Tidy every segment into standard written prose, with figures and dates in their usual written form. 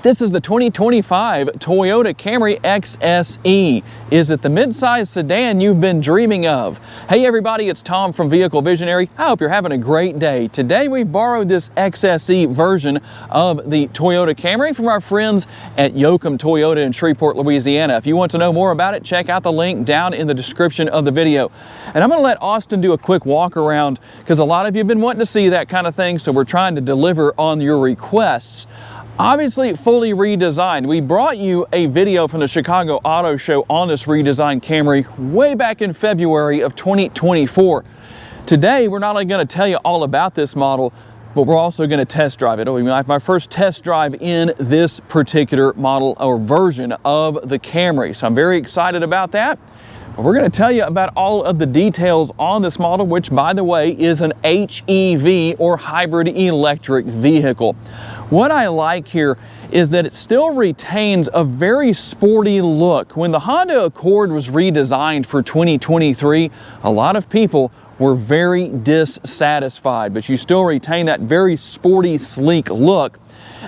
This is the 2025 Toyota Camry XSE. Is it the midsize sedan you've been dreaming of? Hey everybody, it's Tom from Vehicle Visionary. I hope you're having a great day. Today we've borrowed this XSE version of the Toyota Camry from our friends at Yoakum Toyota in Shreveport, Louisiana. If you want to know more about it, check out the link down in the description of the video. And I'm going to let Austin do a quick walk around because a lot of you have been wanting to see that kind of thing, so we're trying to deliver on your requests. Obviously fully redesigned. We brought you a video from the Chicago Auto Show on this redesigned Camry way back in February of 2024. Today, we're not only going to tell you all about this model, but we're also going to test drive it. It'll be my first test drive in this particular model or version of the Camry. So I'm very excited about that. But we're going to tell you about all of the details on this model, which by the way is an HEV or hybrid electric vehicle. What I like here is that it still retains a very sporty look. When the Honda Accord was redesigned for 2023, a lot of people were very dissatisfied, but you still retain that very sporty, sleek look.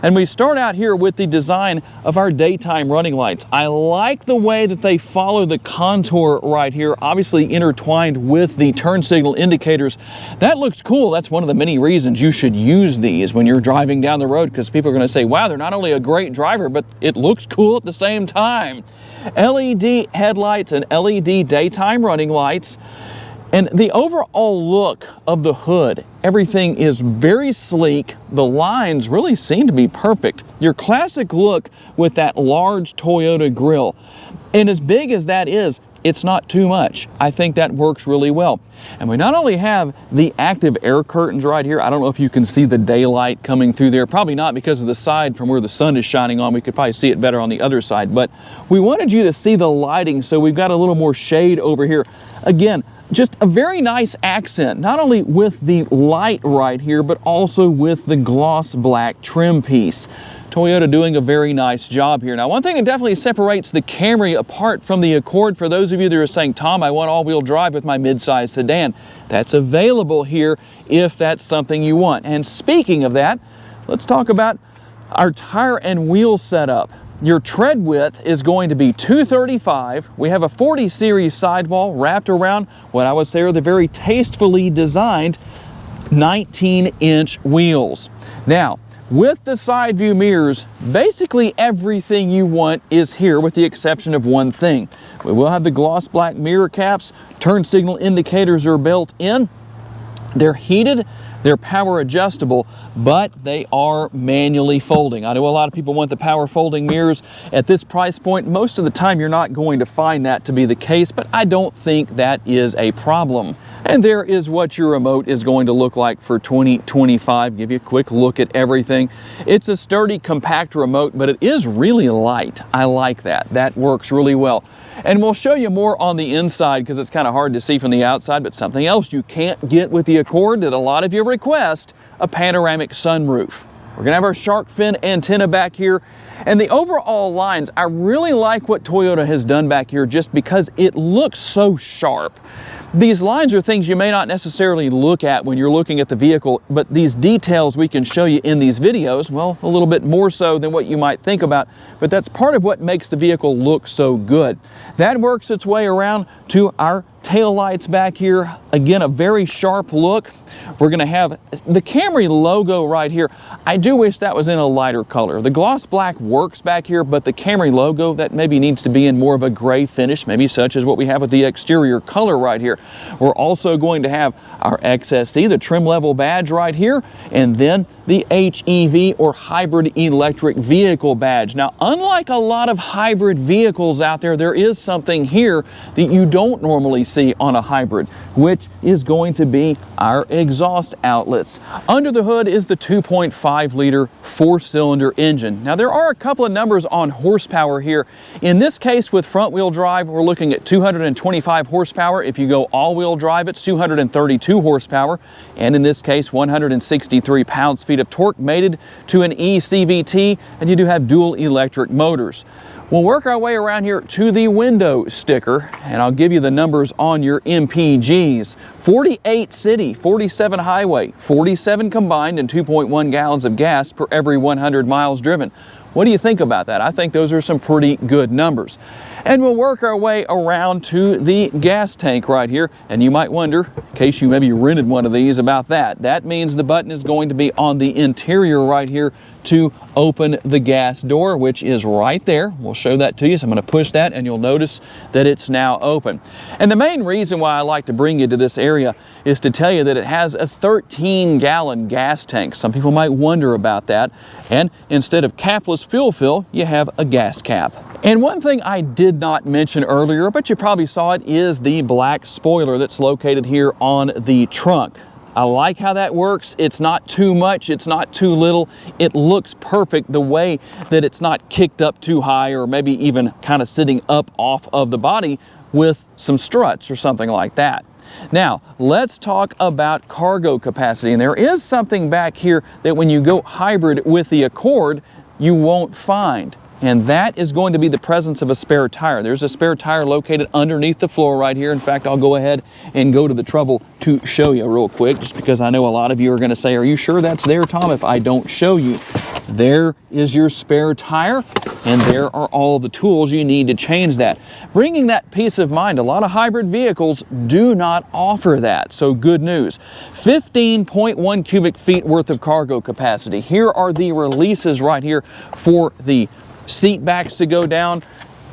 And we start out here with the design of our daytime running lights. I like the way that they follow the contour right here, obviously intertwined with the turn signal indicators. That looks cool. That's one of the many reasons you should use these when you're driving down the road, because people are going to say, wow, they're not only a great driver, but it looks cool at the same time. LED headlights and LED daytime running lights. And the overall look of the hood, everything is very sleek. The lines really seem to be perfect. Your classic look with that large Toyota grille. And as big as that is, it's not too much. I think that works really well. And we not only have the active air curtains right here. I don't know if you can see the daylight coming through there. Probably not because of the side from where the sun is shining on. We could probably see it better on the other side. But we wanted you to see the lighting, so we've got a little more shade over here. Again, just a very nice accent, not only with the light right here, but also with the gloss black trim piece. Toyota doing a very nice job here. Now, one thing that definitely separates the Camry apart from the Accord, for those of you that are saying, Tom, I want all-wheel drive with my midsize sedan, that's available here if that's something you want. And speaking of that, let's talk about our tire and wheel setup. Your tread width is going to be 235. We have a 40 series sidewall wrapped around what I would say are the very tastefully designed 19-inch wheels. Now, with the side view mirrors, basically everything you want is here with the exception of one thing. We will have the gloss black mirror caps. Turn signal indicators are built in. They're heated. They're power adjustable, but they are manually folding. I know a lot of people want the power folding mirrors. At this price point, most of the time you're not going to find that to be the case, but I don't think that is a problem. And there is what your remote is going to look like for 2025. Give you a quick look at everything. It's a sturdy, compact remote, but it is really light. I like that. That works really well. And we'll show you more on the inside because it's kind of hard to see from the outside, but something else you can't get with the Accord that a lot of you request, a panoramic sunroof. We're gonna have our shark fin antenna back here. And the overall lines, I really like what Toyota has done back here just because it looks so sharp. These lines are things you may not necessarily look at when you're looking at the vehicle, but these details we can show you in these videos, well, a little bit more so than what you might think about, but that's part of what makes the vehicle look so good. That works its way around to our tail lights back here. Again, a very sharp look. We're going to have the Camry logo right here. I do wish that was in a lighter color. The gloss black works back here, but the Camry logo, that maybe needs to be in more of a gray finish, maybe such as what we have with the exterior color right here. We're also going to have our XSE, the trim level badge right here, and then the HEV or hybrid electric vehicle badge. Now, unlike a lot of hybrid vehicles out there, there is something here that you don't normally see on a hybrid, which is going to be our exhaust outlets. Under the hood is the 2.5 liter 4-cylinder engine. Now, there are a couple of numbers on horsepower here. In this case, with front wheel drive, we're looking at 225 horsepower. If you go all-wheel drive, it's 232 horsepower. And in this case, 163 pounds-feet of torque mated to an eCVT, and you do have dual electric motors. We'll work our way around here to the window sticker, and I'll give you the numbers on your MPGs. 48 city, 47 highway, 47 combined, and 2.1 gallons of gas per every 100 miles driven. What do you think about that? I think those are some pretty good numbers. And we'll work our way around to the gas tank right here. And you might wonder, in case you maybe rented one of these, about that. That means the button is going to be on the interior right here to open the gas door, which is right there. We'll show that to you. So I'm going to push that and you'll notice that it's now open. And the main reason why I like to bring you to this area is to tell you that it has a 13-gallon gas tank. Some people might wonder about that. And instead of capless fuel fill, you have a gas cap. And one thing I did not mention earlier, but you probably saw it, is the black spoiler that's located here on the trunk. I like how that works. It's not too much, it's not too little. It looks perfect the way that it's not kicked up too high or maybe even kind of sitting up off of the body with some struts or something like that. Now, let's talk about cargo capacity. And there is something back here that when you go hybrid with the Accord, you won't find. And that is going to be the presence of a spare tire. There's a spare tire located underneath the floor right here. In fact, I'll go ahead and go to the trouble to show you real quick, just because I know a lot of you are going to say, are you sure that's there, Tom, if I don't show you? There is your spare tire, and there are all the tools you need to change that. Bringing that peace of mind, a lot of hybrid vehicles do not offer that, so good news. 15.1 cubic feet worth of cargo capacity. Here are the releases right here for the seat backs to go down,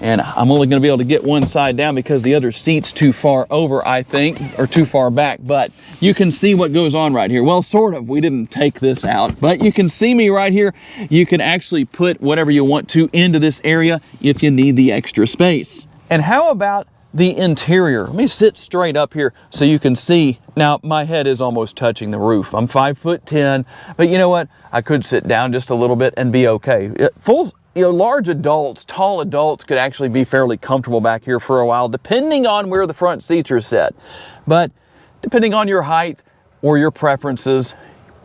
and I'm only going to be able to get one side down because the other seat's too far over, I think, or too far back. But you can see what goes on right here. Well, sort of. We didn't take this out, but you can see me right here. You can actually put whatever you want to into this area if you need the extra space. And how about the interior? Let me sit straight up here so you can see. Now, my head is almost touching the roof. I'm 5'10", but you know what? I could sit down just a little bit and be okay. Large adults, tall adults could actually be fairly comfortable back here for a while, depending on where the front seats are set. But depending on your height or your preferences,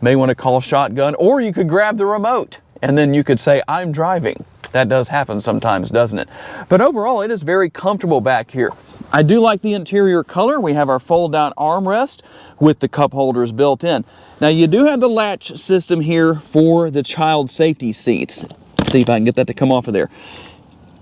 you may want to call shotgun, or you could grab the remote and then you could say, I'm driving. That does happen sometimes, doesn't it? But overall, it is very comfortable back here. I do like the interior color. We have our fold-down armrest with the cup holders built in. Now, you do have the latch system here for the child safety seats. See if I can get that to come off of there.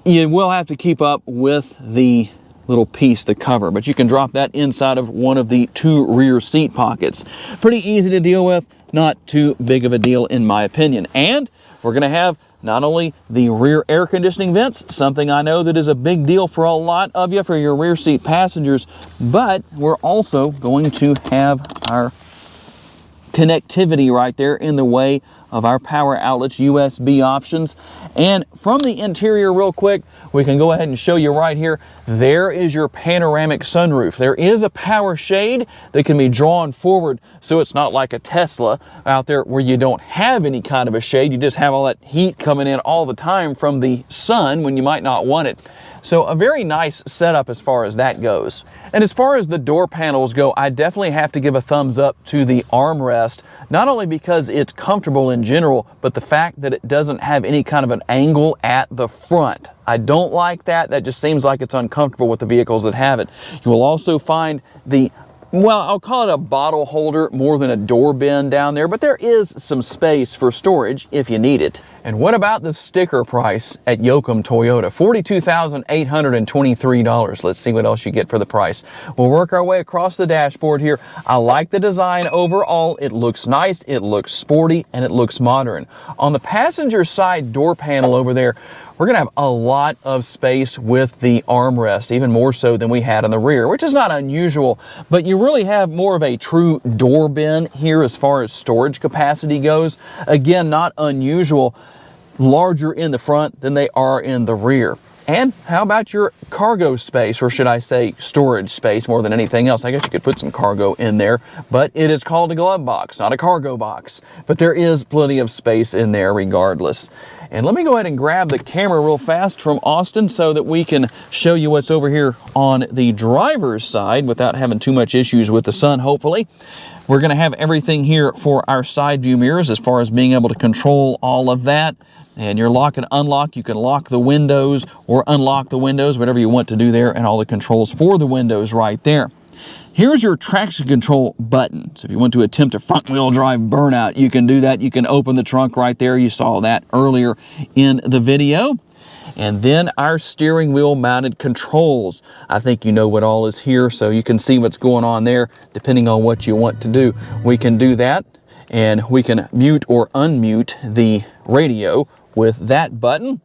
You will have to keep up with the little piece, the cover, but you can drop that inside of one of the two rear seat pockets. Pretty easy to deal with, not too big of a deal in my opinion. And we're going to have not only the rear air conditioning vents, something I know that is a big deal for a lot of you, for your rear seat passengers, but we're also going to have our connectivity right there in the way of our power outlets, USB options. And from the interior real quick, we can go ahead and show you right here. There is your panoramic sunroof. There is a power shade that can be drawn forward, so it's not like a Tesla out there where you don't have any kind of a shade. You just have all that heat coming in all the time from the sun when you might not want it. So a very nice setup as far as that goes. And as far as the door panels go, I definitely have to give a thumbs up to the armrest, not only because it's comfortable in general, but the fact that it doesn't have any kind of an angle at the front. I don't like that. That just seems like it's uncomfortable with the vehicles that have it. You will also find the, well, I'll call it a bottle holder more than a door bin down there, but there is some space for storage if you need it. And what about the sticker price at Yoakum Toyota? $42,823. Let's see what else you get for the price. We'll work our way across the dashboard here. I like the design overall. It looks nice, it looks sporty, and it looks modern. On the passenger side door panel over there, we're going to have a lot of space with the armrest, even more so than we had in the rear, which is not unusual, but you really have more of a true door bin here as far as storage capacity goes. Again, not unusual, larger in the front than they are in the rear. And how about your cargo space, or should I say storage space more than anything else? I guess you could put some cargo in there, but it is called a glove box, not a cargo box. But there is plenty of space in there regardless. And let me go ahead and grab the camera real fast from Austin so that we can show you what's over here on the driver's side without having too much issues with the sun, hopefully. We're going to have everything here for our side view mirrors as far as being able to control all of that. And your lock and unlock, you can lock the windows or unlock the windows, whatever you want to do there, and all the controls for the windows right there. Here's your traction control button. So if you want to attempt a front wheel drive burnout, you can do that. You can open the trunk right there. You saw that earlier in the video. And then our steering wheel mounted controls. I think you know what all is here, so you can see what's going on there depending on what you want to do. We can do that, and we can mute or unmute the radio with that button.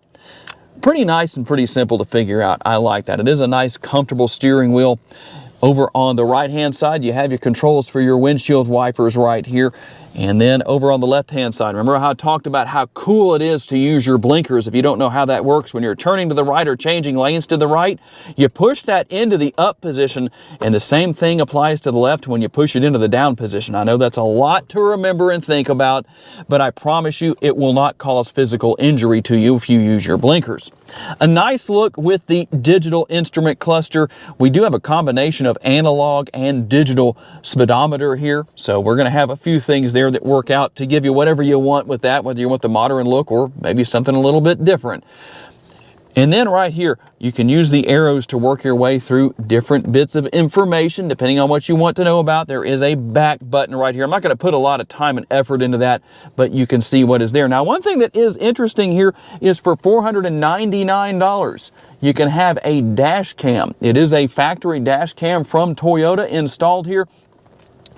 Pretty nice and pretty simple to figure out. I like that. It is a nice, comfortable steering wheel. Over on the right-hand side, you have your controls for your windshield wipers right here. And then over on the left-hand side, remember how I talked about how cool it is to use your blinkers. If you don't know how that works, when you're turning to the right or changing lanes to the right, you push that into the up position, and the same thing applies to the left when you push it into the down position. I know that's a lot to remember and think about, but I promise you it will not cause physical injury to you if you use your blinkers. A nice look with the digital instrument cluster. We do have a combination of analog and digital speedometer here, so we're going to have a few things there that work out to give you whatever you want with that, whether you want the modern look or maybe something a little bit different. And then right here, you can use the arrows to work your way through different bits of information depending on what you want to know about. There is a back button right here. I'm not going to put a lot of time and effort into that, but you can see what is there. Now, one thing that is interesting here is for $499, you can have a dash cam. It is a factory dash cam from Toyota installed here.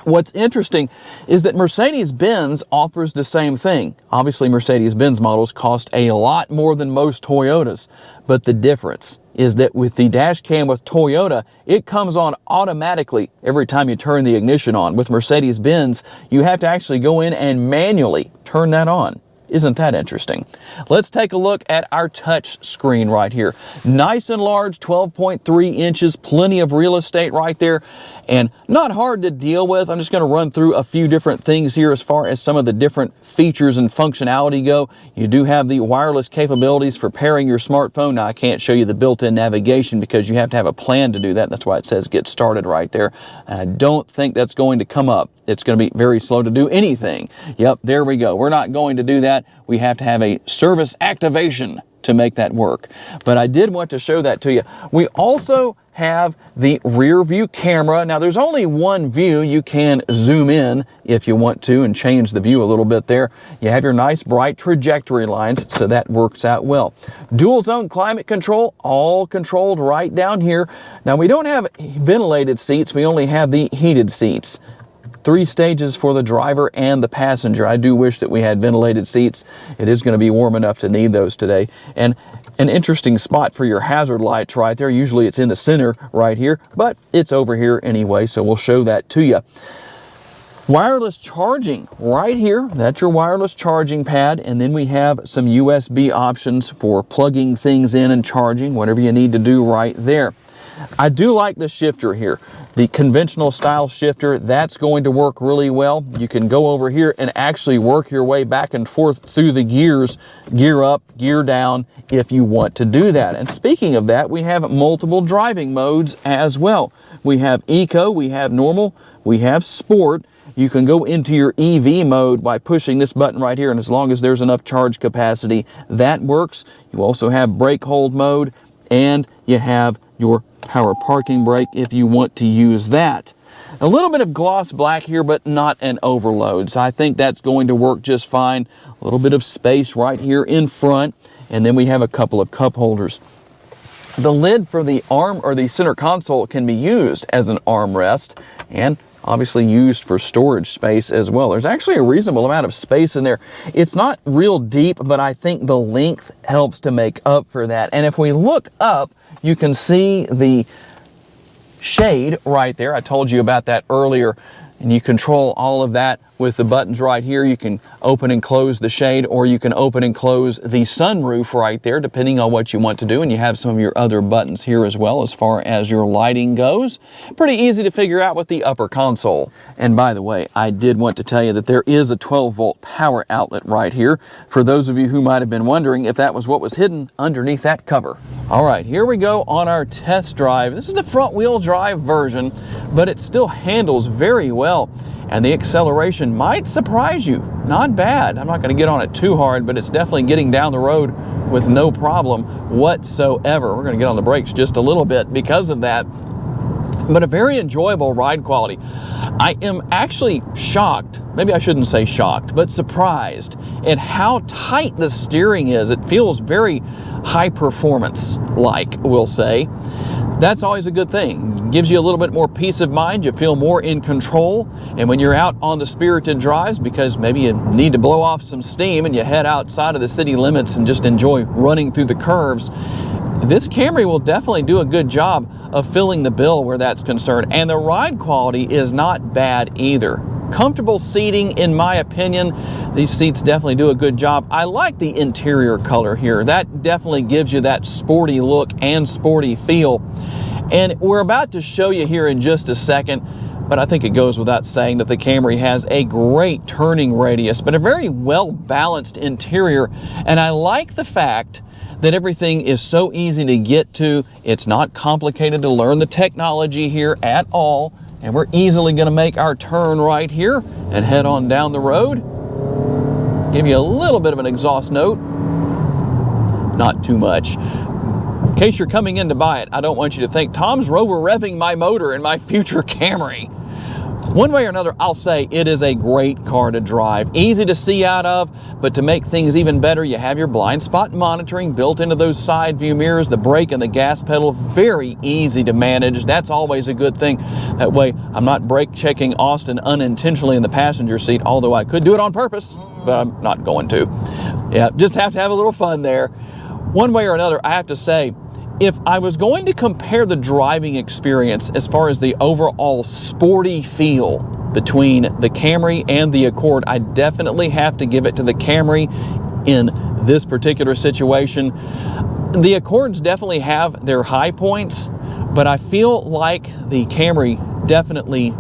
What's interesting is that Mercedes-Benz offers the same thing. Obviously, Mercedes-Benz models cost a lot more than most Toyotas, but the difference is that with the dash cam with Toyota, it comes on automatically every time you turn the ignition on. With Mercedes-Benz, you have to actually go in and manually turn that on. Isn't that interesting? Let's take a look at our touch screen right here. Nice and large, 12.3 inches, plenty of real estate right there, and not hard to deal with. I'm just going to run through a few different things here as far as some of the different features and functionality go. You do have the wireless capabilities for pairing your smartphone. Now, I can't show you the built-in navigation because you have to have a plan to do that. That's why it says get started right there. And I don't think that's going to come up. It's going to be very slow to do anything. Yep, there we go. We're not going to do that. We have to have a service activation to make that work. But I did want to show that to you. We also have the rear view camera. Now, there's only one view. You can zoom in if you want to and change the view a little bit there. You have your nice bright trajectory lines, so that works out well. Dual zone climate control, all controlled right down here. Now, we don't have ventilated seats. We only have the heated seats. 3 stages for the driver and the passenger. I do wish that we had ventilated seats. It is going to be warm enough to need those today. And an interesting spot for your hazard lights right there. Usually it's in the center right here, but it's over here anyway, so we'll show that to you. Wireless charging right here. That's your wireless charging pad. And then we have some USB options for plugging things in and charging, whatever you need to do right there. I do like the shifter here. The conventional style shifter, that's going to work really well. You can go over here and actually work your way back and forth through the gears, gear up, gear down, if you want to do that. And speaking of that, we have multiple driving modes as well. We have Eco, we have Normal, we have Sport. You can go into your EV mode by pushing this button right here, and as long as there's enough charge capacity, that works. You also have brake hold mode, and you have your power parking brake if you want to use that. A little bit of gloss black here, but not an overload. So I think that's going to work just fine. A little bit of space right here in front. And then we have a couple of cup holders. The lid for the arm or the center console can be used as an armrest and obviously used for storage space as well. There's actually a reasonable amount of space in there. It's not real deep, but I think the length helps to make up for that. And if we look up, you can see the shade right there. I told you about that earlier. And you control all of that with the buttons right here. You can open and close the shade, or you can open and close the sunroof right there, depending on what you want to do. And you have some of your other buttons here as well as far as your lighting goes. Pretty easy to figure out with the upper console. And by the way, I did want to tell you that there is a 12-volt power outlet right here, for those of you who might have been wondering if that was what was hidden underneath that cover. All right, here we go on our test drive. This is the front-wheel drive version, but it still handles very well. And the acceleration might surprise you. Not bad. I'm not going to get on it too hard, but it's definitely getting down the road with no problem whatsoever. We're going to get on the brakes just a little bit because of that. but a very enjoyable ride quality. I am actually shocked, maybe I shouldn't say shocked, but surprised at how tight the steering is. It feels very high performance like, we'll say. That's always a good thing. Gives you a little bit more peace of mind. You feel more in control. And when you're out on the spirited drives, because maybe you need to blow off some steam and you head outside of the city limits and just enjoy running through the curves, this Camry will definitely do a good job of filling the bill where that's concerned. And the ride quality is not bad either. Comfortable seating, in my opinion. These seats definitely do a good job. I like the interior color here. That definitely gives you that sporty look and sporty feel. And we're about to show you here in just a second, but I think it goes without saying that the Camry has a great turning radius, but a very well-balanced interior. And I like the fact that everything is so easy to get to. It's not complicated to learn the technology here at all. And we're easily going to make our turn right here and head on down the road. Give you a little bit of an exhaust note. Not too much. In case you're coming in to buy it, I don't want you to think Tom's rover revving my motor in my future Camry. One way or another, I'll say it is a great car to drive. Easy to see out of, but to make things even better, you have your blind spot monitoring built into those side view mirrors, the brake and the gas pedal, very easy to manage. That's always a good thing. That way, I'm not brake checking Austin unintentionally in the passenger seat, although I could do it on purpose, but I'm not going to. Yeah, just have to have a little fun there. One way or another, I have to say, if I was going to compare the driving experience as far as the overall sporty feel between the Camry and the Accord, I definitely have to give it to the Camry in this particular situation. The Accords definitely have their high points, but I feel like the Camry definitely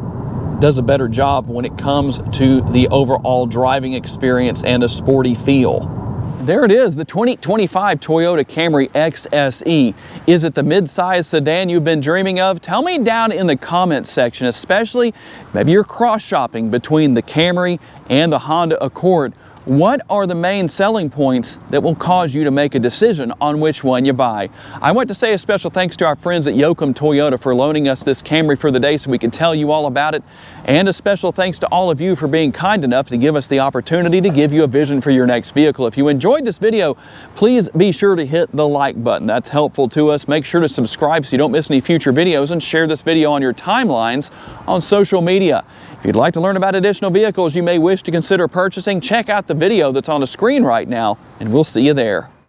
does a better job when it comes to the overall driving experience and a sporty feel. There it is, the 2025 Toyota Camry XSE. Is it the mid-size sedan you've been dreaming of? Tell me down in the comments section, especially maybe you're cross-shopping between the Camry and the Honda Accord. What are the main selling points that will cause you to make a decision on which one you buy? I want to say a special thanks to our friends at Yoakum Toyota for loaning us this Camry for the day so we could tell you all about it. And a special thanks to all of you for being kind enough to give us the opportunity to give you a vision for your next vehicle. If you enjoyed this video, please be sure to hit the like button. That's helpful to us. Make sure to subscribe so you don't miss any future videos, and share this video on your timelines on social media. If you'd like to learn about additional vehicles you may wish to consider purchasing, check out the video that's on the screen right now, and we'll see you there.